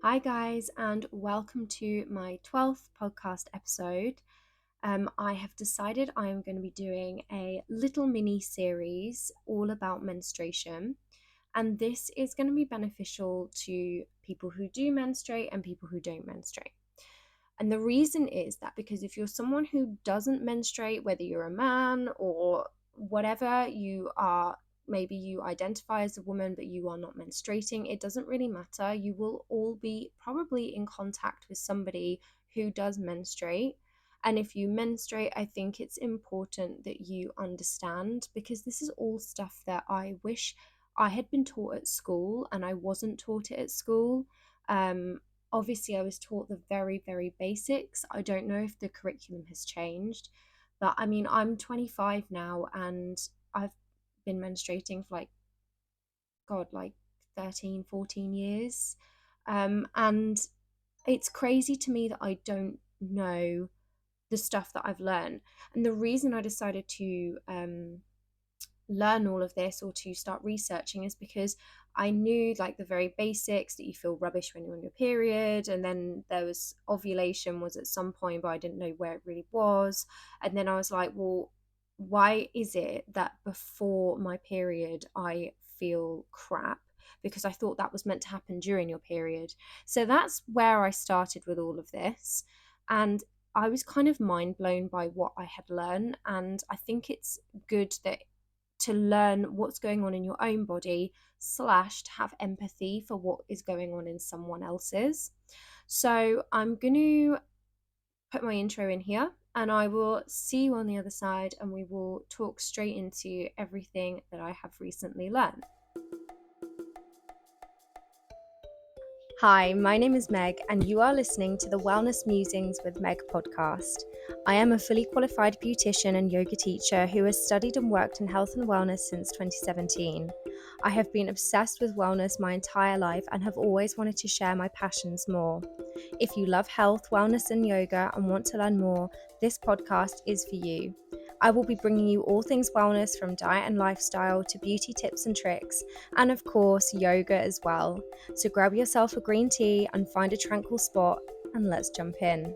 Hi, guys, and welcome to my 12th podcast episode. I have decided I am going to be doing a little mini series all about menstruation, and this is going to be beneficial to people who do menstruate and people who don't menstruate. And the reason is that because if you're someone who doesn't menstruate, whether you're a man or whatever you are, maybe you identify as a woman but you are not menstruating, it doesn't really matter. You will all be probably in contact with somebody who does menstruate. And if you menstruate, I think it's important that you understand, because this is all stuff that I wish I had been taught at school and I wasn't taught it at school. Um, Obviously, I was taught the very, very basics. I don't know if the curriculum has changed, but I mean, I'm 25 now and I've been menstruating for like 13, 14 years. And it's crazy to me that I don't know the stuff that I've learned. And the reason I decided to learn all of this or to start researching is because I knew like the very basics, that you feel rubbish when you're on your period, and then there was ovulation was at some point, but I didn't know where it really was. And then I was like, well, why is it that before my period I feel crap? Because I thought that was meant to happen during your period. So that's where I started with all of this. And I was kind of mind blown by what I had learned. And I think it's good that to learn what's going on in your own body slash to have empathy for what is going on in someone else's. So I'm going to put my intro in here and I will see you on the other side, and we will talk straight into everything that I have recently learned. Hi, my name is Meg, and you are listening to the Wellness Musings with Meg podcast. I am a fully qualified beautician and yoga teacher who has studied and worked in health and wellness since 2017. I have been obsessed with wellness my entire life and have always wanted to share my passions more. If you love health, wellness, and yoga and want to learn more, this podcast is for you. I will be bringing you all things wellness, from diet and lifestyle to beauty tips and tricks, and of course, yoga as well. So grab yourself a green tea and find a tranquil spot, and let's jump in.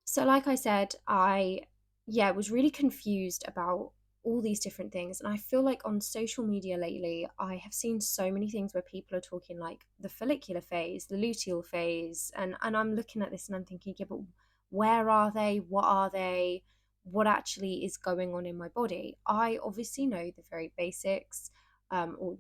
So like I said, I was really confused about all these different things, and I feel like on social media lately I have seen so many things where people are talking like the follicular phase, the luteal phase, and I'm looking at this and I'm thinking, yeah, but where are they? What are they? What actually is going on in my body? I obviously know the very basics, or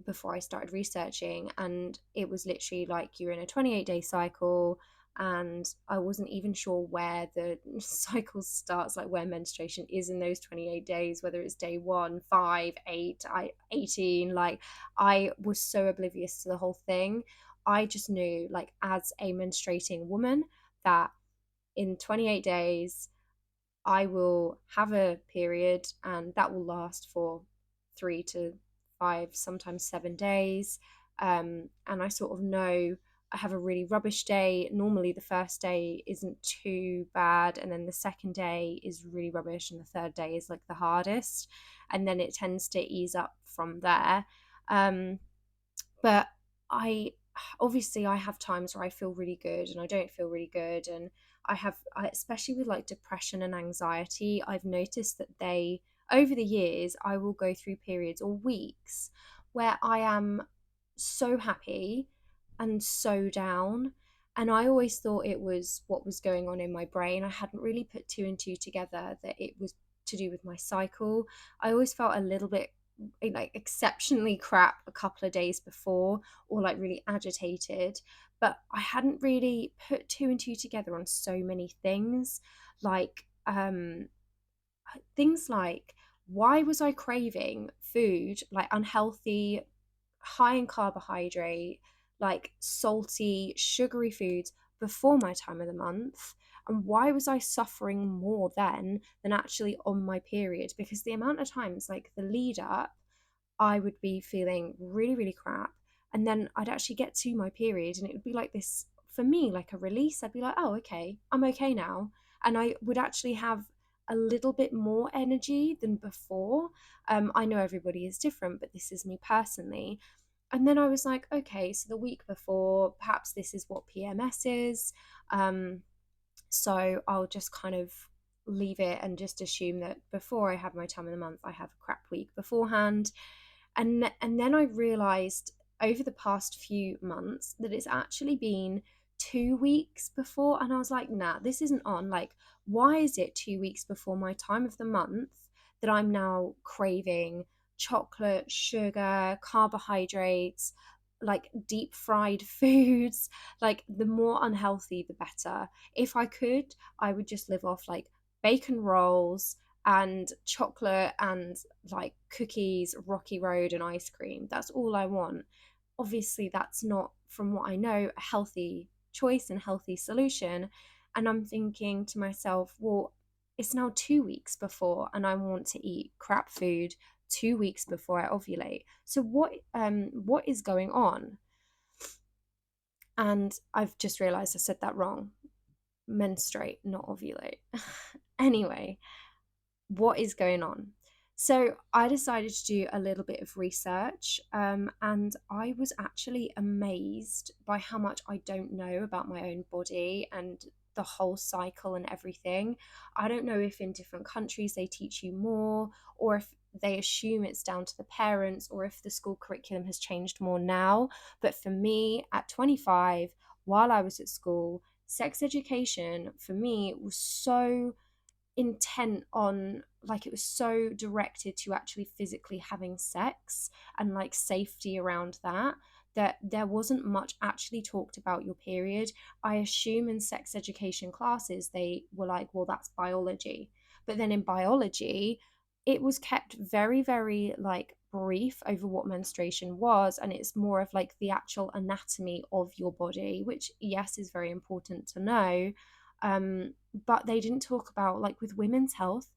before I started researching, and it was literally like you're in a 28-day cycle, and I wasn't even sure where the cycle starts, like where menstruation is in those 28 days, whether it's day 1, 5, 8, 18. Like, I was so oblivious to the whole thing. I just knew, like, as a menstruating woman, that in 28 days I will have a period, and that will last for 3 to 5, sometimes 7 days. And I sort of know I have a really rubbish day. Normally, the first day isn't too bad, and then the second day is really rubbish, and the third day is like the hardest. And then it tends to ease up from there. Um, but I obviously I have times where I feel really good and I don't feel really good, and especially with like depression and anxiety, I've noticed that they over the years I will go through periods or weeks where I am so happy and so down, and I always thought it was what was going on in my brain. I hadn't really put two and two together that it was to do with my cycle. I always felt a little bit like exceptionally crap a couple of days before, or like really agitated, but I hadn't really put two and two together on so many things, like things like, why was I craving food like unhealthy, high in carbohydrate, like salty, sugary foods before my time of the month? And why was I suffering more then than actually on my period? Because the amount of times, like the lead up, I would be feeling really, really crap. And then I'd actually get to my period and it would be like this, for me, like a release. I'd be like, oh, okay, I'm okay now. And I would actually have a little bit more energy than before. I know everybody is different, but this is me personally. And then I was like, okay, so the week before, perhaps this is what PMS is. So I'll just kind of leave it and just assume that before I have my time of the month, I have a crap week beforehand. And then I realized over the past few months that it's actually been 2 weeks before, and I was like, nah, this isn't on. Like, why is it 2 weeks before my time of the month that I'm now craving chocolate, sugar, carbohydrates, like deep fried foods? Like, the more unhealthy, the better. If I could, I would just live off like bacon rolls and chocolate and like cookies, Rocky Road, and ice cream. That's all I want. Obviously, that's not, from what I know, a healthy choice and healthy solution. And I'm thinking to myself, well, it's now 2 weeks before, and I want to eat crap food 2 weeks before I ovulate. So what is going on? And I've just realized I said that wrong. Menstruate, not ovulate. Anyway, what is going on? So I decided to do a little bit of research, and I was actually amazed by how much I don't know about my own body and the whole cycle and everything. I don't know if in different countries they teach you more, or if they assume it's down to the parents, or if the school curriculum has changed more now. But for me, at 25, while I was at school, sex education for me was so intent on, like, it was so directed to actually physically having sex and like safety around that, that there wasn't much actually talked about your period. I assume in sex education classes they were like, well, that's biology. But then in biology it was kept very, very like brief over what menstruation was, and it's more of like the actual anatomy of your body, which yes is very important to know. But they didn't talk about, like, with women's health.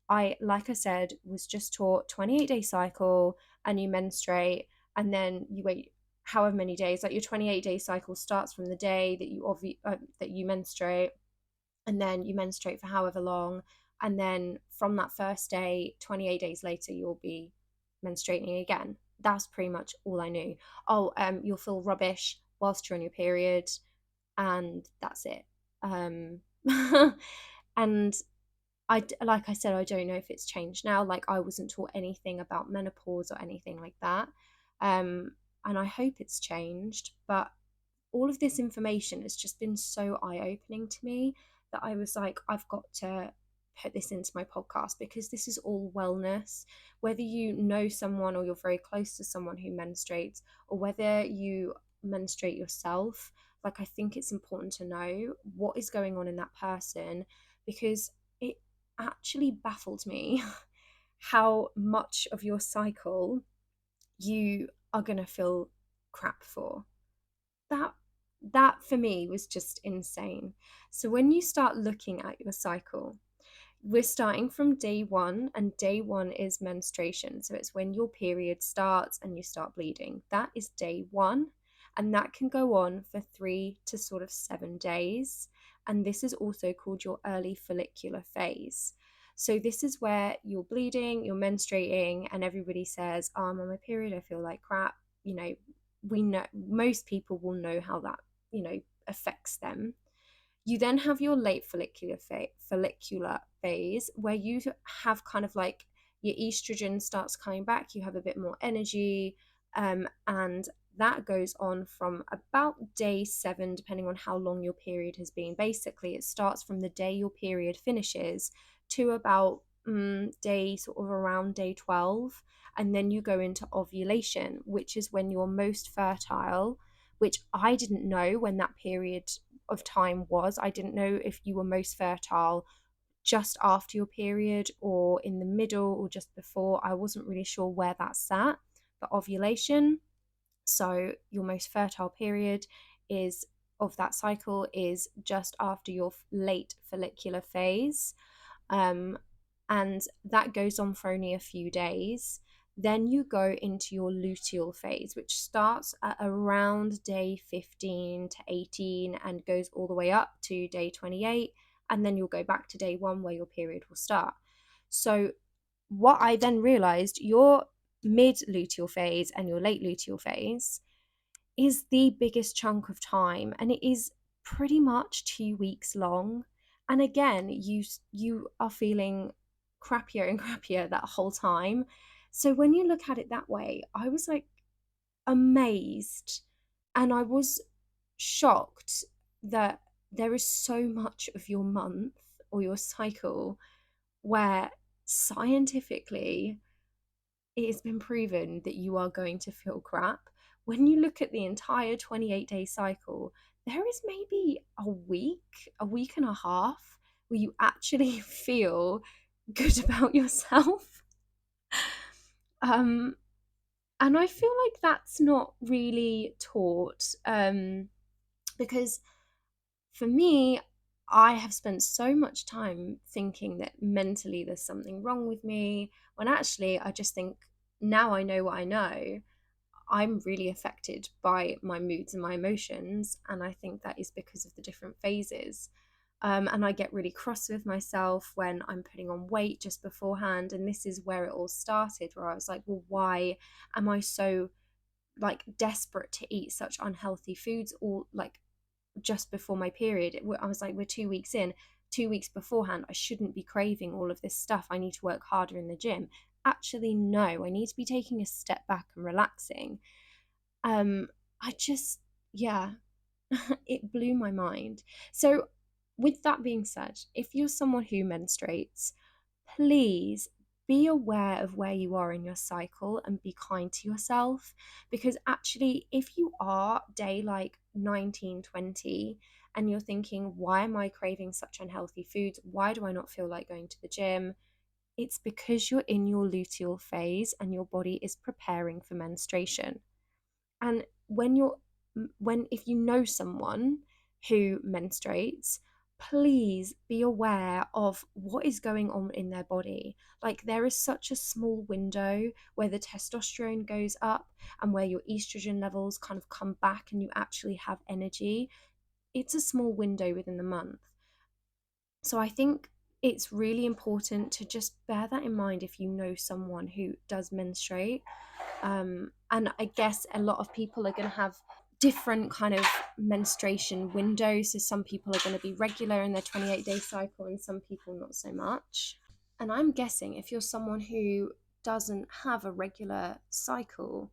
I, like I said, was just taught 28-day cycle, and you menstruate, and then you wait however many days. Like, your 28-day cycle starts from the day that that you menstruate, and then you menstruate for however long, and then from that first day, 28 days later, you'll be menstruating again. That's pretty much all I knew. Oh, you'll feel rubbish whilst you're on your period, and that's it. Um, and like I said, I don't know if it's changed now. Like, I wasn't taught anything about menopause or anything like that. And I hope it's changed. But all of this information has just been so eye-opening to me that I was like, I've got to put this into my podcast, because this is all wellness. Whether you know someone or you're very close to someone who menstruates, or whether you menstruate yourself, like, I think it's important to know what is going on in that person, because it actually baffled me how much of your cycle you are going to feel crap for. That that for me was just insane. So when you start looking at your cycle, we're starting from day one, and day one is menstruation. So it's when your period starts and you start bleeding. That is day one. And that can go on for 3 to sort of 7 days. And this is also called your early follicular phase. So this is where you're bleeding, you're menstruating, and everybody says, oh, I'm on my period, I feel like crap. You know, we know, most people will know how that, affects them. You then have your late follicular phase, where you have kind of like your estrogen starts coming back, you have a bit more energy, and that goes on from about day 7, depending on how long your period has been. Basically, it starts from the day your period finishes to about day sort of around day 12, and then you go into ovulation, which is when you're most fertile, which I didn't know when that period of time was. I didn't know if you were most fertile just after your period, or in the middle, or just before. I wasn't really sure where that sat. But ovulation, so your most fertile period is of that cycle is just after your late follicular phase. Um, and that goes on for only a few days. Then you go into your luteal phase, which starts at around day 15 to 18 and goes all the way up to day 28. and then you'll go back to day one where your period will start. So what I then realized, your mid luteal phase and your late luteal phase is the biggest chunk of time, and it is pretty much 2 weeks long. And again, you are feeling crappier and crappier that whole time. So when you look at it that way, I was like amazed, and I was shocked that there is so much of your month or your cycle where scientifically it has been proven that you are going to feel crap. When you look at the entire 28-day cycle, there is maybe a week and a half where you actually feel good about yourself. Um, and I feel like that's not really taught, because for me, I have spent so much time thinking that mentally there's something wrong with me, when actually I just think, now I know what I know, I'm really affected by my moods and my emotions. And I think that is because of the different phases. And I get really cross with myself when I'm putting on weight just beforehand. And this is where it all started, where I was like, well, why am I so like desperate to eat such unhealthy foods, or like just before my period? I was like, we're 2 weeks in, 2 weeks beforehand, I shouldn't be craving all of this stuff. I need to work harder in the gym. Actually, no, I need to be taking a step back and relaxing. I just, yeah, it blew my mind. So, with that being said, if you're someone who menstruates, please be aware of where you are in your cycle and be kind to yourself. Because actually, if you are day like 19, 20, and you're thinking, why am I craving such unhealthy foods? Why do I not feel like going to the gym? It's because you're in your luteal phase and your body is preparing for menstruation. And when if you know someone who menstruates, please be aware of what is going on in their body. Like, there is such a small window where the testosterone goes up and where your estrogen levels kind of come back and you actually have energy. It's a small window within the month. So I think it's really important to just bear that in mind if you know someone who does menstruate. And I guess a lot of people are going to have different kind of menstruation windows. So some people are going to be regular in their 28-day cycle and some people not so much. And I'm guessing if you're someone who doesn't have a regular cycle,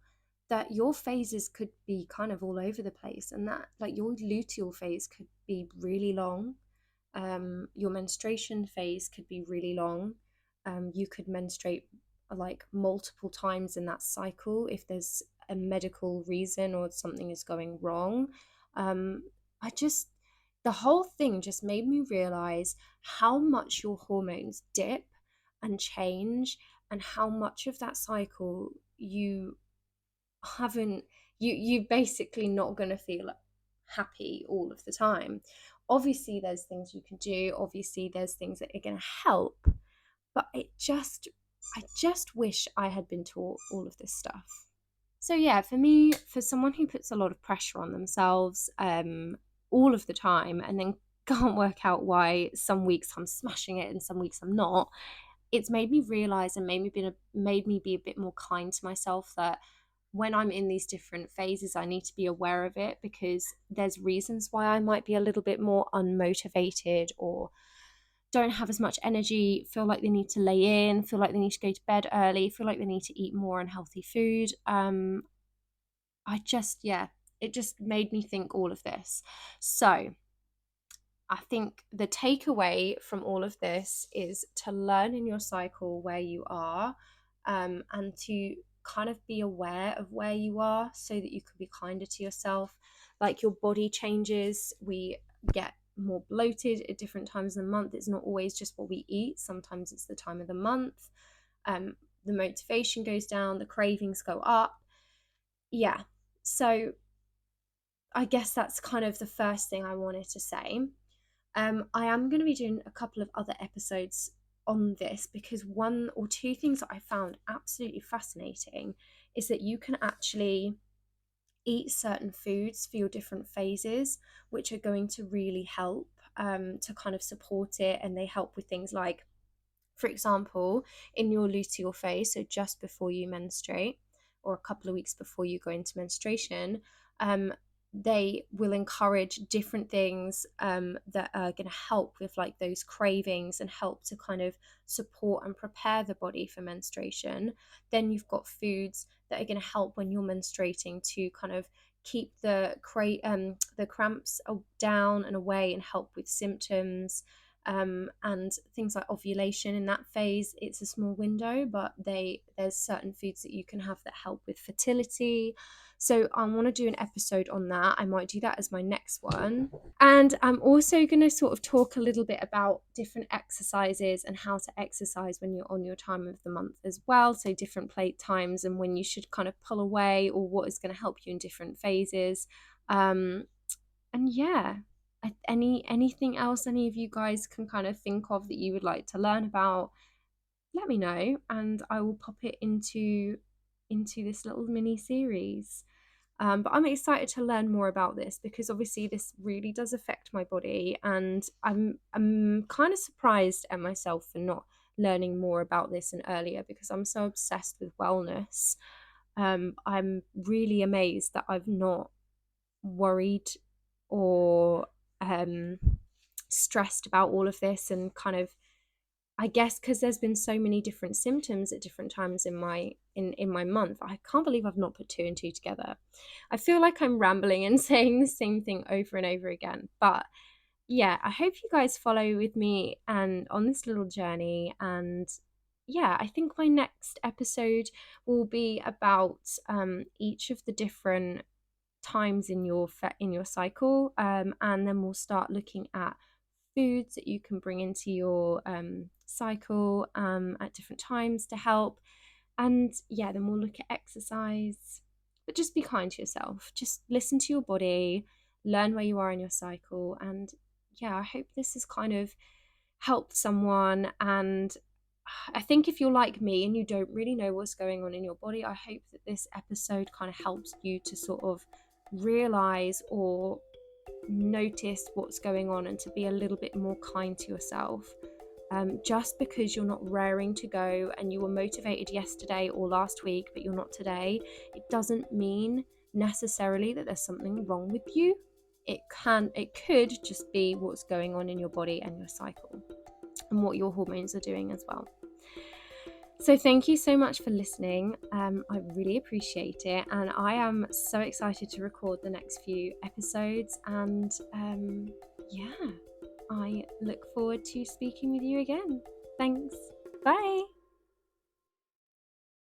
that your phases could be kind of all over the place, and that like your luteal phase could be really long. Your menstruation phase could be really long. You could menstruate like multiple times in that cycle if there's a medical reason or something is going wrong. Um, I just, the whole thing just made me realize how much your hormones dip and change, and how much of that cycle you haven't, you basically not going to feel happy all of the time. Obviously there's things you can do, obviously there's things that are going to help, but I just wish I had been taught all of this stuff. So yeah, for me, for someone who puts a lot of pressure on themselves all of the time and then can't work out why some weeks I'm smashing it and some weeks I'm not, it's made me realize and made me be a bit more kind to myself, that when I'm in these different phases, I need to be aware of it, because there's reasons why I might be a little bit more unmotivated, or don't have as much energy, feel like they need to lay in, feel like they need to go to bed early, feel like they need to eat more unhealthy food. Yeah, it just made me think all of this. So I think the takeaway from all of this is to learn in your cycle where you are, and to kind of be aware of where you are so that you can be kinder to yourself. Like, your body changes, we get more bloated at different times of the month. It's not always just what we eat, sometimes it's the time of the month. The motivation goes down, the cravings go up. Yeah, so I guess that's kind of the first thing I wanted to say. I am going to be doing a couple of other episodes on this, because one or two things that I found absolutely fascinating is that you can actually eat certain foods for your different phases, which are going to really help. to kind of support it, and they help with things like, for example, in your luteal phase, so just before you menstruate or a couple of weeks before you go into menstruation, they will encourage different things that are going to help with like those cravings and help to kind of support and prepare the body for menstruation. Then you've got foods that are going to help when you're menstruating to kind of keep the cramps down and away and help with symptoms. And things like ovulation in that phase, it's a small window, but there's certain foods that you can have that help with fertility. So I want to do an episode on that. I might do that as my next one. And I'm also going to sort of talk a little bit about different exercises and how to exercise when you're on your time of the month as well. So different plate times and when you should kind of pull away, or what is going to help you in different phases. And yeah, anything else any of you guys can kind of think of that you would like to learn about, let me know, and I will pop it into this little mini series. But I'm excited to learn more about this because obviously this really does affect my body, and I'm kind of surprised at myself for not learning more about this and earlier, because I'm so obsessed with wellness. I'm really amazed that I've not worried or stressed about all of this, and kind of, I guess because there's been so many different symptoms at different times in my month, I can't believe I've not put two and two together. I feel like I'm rambling and saying the same thing over and over again, but yeah, I hope you guys follow with me and on this little journey. And yeah, I think my next episode will be about each of the different times in your cycle, and then we'll start looking at foods that you can bring into your cycle at different times to help. And yeah, then we'll look at exercise. But just be kind to yourself, just listen to your body, learn where you are in your cycle. And yeah, I hope this has kind of helped someone. And I think if you're like me and you don't really know what's going on in your body, I hope that this episode kind of helps you to sort of realize or notice what's going on, and to be a little bit more kind to yourself. Just because you're not raring to go and you were motivated yesterday or last week but you're not today, it doesn't mean necessarily that there's something wrong with you. It could just be what's going on in your body and your cycle and what your hormones are doing as well. So thank you so much for listening. I really appreciate it, and I am so excited to record the next few episodes. And yeah, I look forward to speaking with you again. Thanks. Bye.